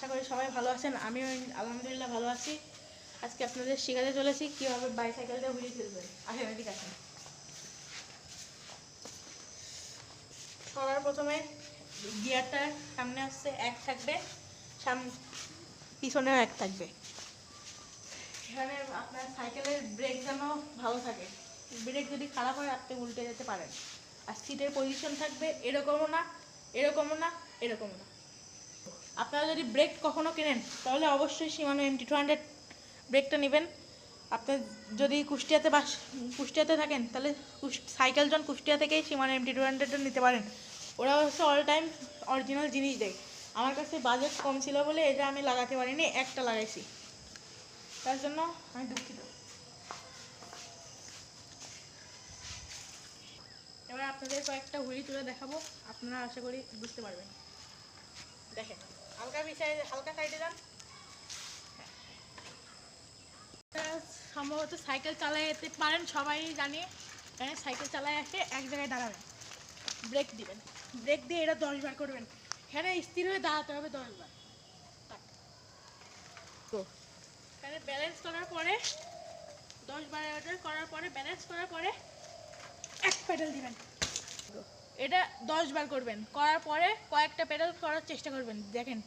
আশা করি সবাই ভালো আছেন। আমিও আলহামদুলিল্লাহ ভালো আছি। আজকে আপনাদের শেখাতে চলেছি কীভাবে বাইসাইকেলটা হুইল ফেলবেন। আসেন এদিক আসেন। সবার প্রথমে গিয়ারটা সামনে আসছে এক থাকবে, পিছনেও এক থাকবে। এখানে আপনার সাইকেলের ব্রেক যেন ভালো থাকে। ব্রেক যদি খারাপ হয় আপনি উল্টে যেতে পারেন। আর সিটের পজিশন থাকবে এরকমও না, এরকমও না, এরকমও না। আপনারা যদি ব্রেক কখনো কেনেন তাহলে অবশ্যই শিমানো MT200 ব্রেকটা নেবেন। আপনি যদি কুষ্টিয়াতে থাকেন তাহলে সাইকেল জন কুষ্টিয়া থেকেই শিমানো MT200টা নিতে পারেন। ওরা হচ্ছে অল টাইম অরিজিনাল জিনিস দেয়। আমার কাছে বাজেট কম ছিল বলে এটা আমি লাগাতে পারিনি, একটা লাগাইছি, তার জন্য আমি দুঃখিত। এবার আপনাদের কয়েকটা হুইল তুলে দেখাবো, আপনারা আশা করি বুঝতে পারবেন। দেখেন, হালকা সাইডে যান। সম্ভবত সাইকেল চালাতে পারেন, সবাই জানে। এখানে সাইকেল চালায় এসে এক জায়গায় দাঁড়াবেন, ব্রেক দিবেন, ব্রেক দিয়ে এটা 10 বার করবেন। এখানে স্থির হয়ে দাঁড়াতে হবে 10 বার। এখানে ব্যালেন্স করার পরে 10 বার করার পরে ব্যালেন্স করার পরে এক প্যাডেল দিবেন। এটা 10 বার করবেন, করার পরে কয়েকটা প্যাডেল করার চেষ্টা করবেন। দেখেন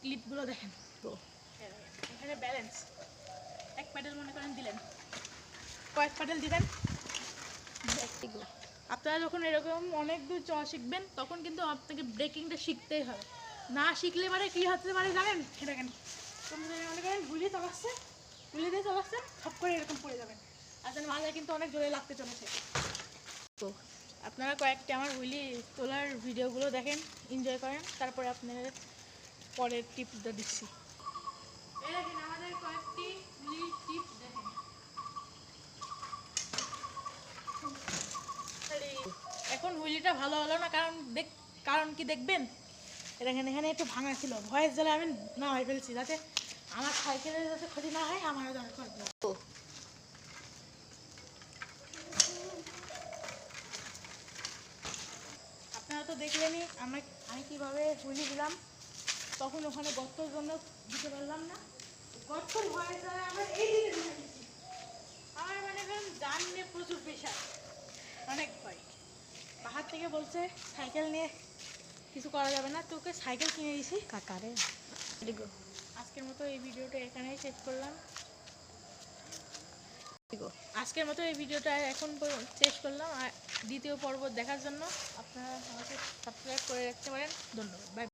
ক্লিপগুলো দেখেন। এখানে ব্যালেন্স এক প্যাডেল মনে করেন দিলেন, কয়েক প্যাডেল দিবেন। আপনারা যখন এরকম অনেক দূর চলা শিখবেন তখন কিন্তু আপনাকে ব্রেকিংটা শিখতেই হবে। না শিখলে মানে কী হতে পারে জানেন? সেটা কেন মনে করেন হুইলি দিয়ে চালাচ্ছেন, সব করে এরকম পড়ে যাবেন। আপনার মাথায় কিন্তু অনেক জোরে লাগতে চলেছে। তো আপনারা কয়েকটি আমার হুইলি তোলার ভিডিওগুলো দেখেন, এনজয় করেন, তারপরে আপনাদের পরের টিপসটা দিচ্ছি। এই দেখেন আমাদের কয়েকটি হুইলি টিপস দেখেন। এখন হুইলিটা ভালো হলো না, কারণ কি দেখবেন, এখানে একটু ভাঙা ছিল, ভয়েস জ্বালা আমি না হয়ে ফেলছি, যাতে আমার সাইকেলের যাতে ক্ষতি না হয়, আমারও দরকার না। আপনারা তো দেখলেনই আমি কীভাবে হুইলি দিলাম। তখন ওখানে গর্তর জন্য দিতে পারলাম না, গর্তর ভয়েস জ্বালা আমার এই দিকে দিতে দিচ্ছি। আমার মানে গান নিয়ে প্রচুর পেশা, অনেক ভয়। বাহার থেকে বলছে সাইকেল নিয়ে কিছু করা যাবে না, তোকে সাইকেল কিনে দিয়েছি কাকারে। আজকের মতো এই ভিডিওটা এখানেই শেষ করলাম। আর দ্বিতীয় পর্ব দেখার জন্য আপনারা আমাকে সাবস্ক্রাইব করে রাখতে পারেন। ধন্যবাদ। বাই।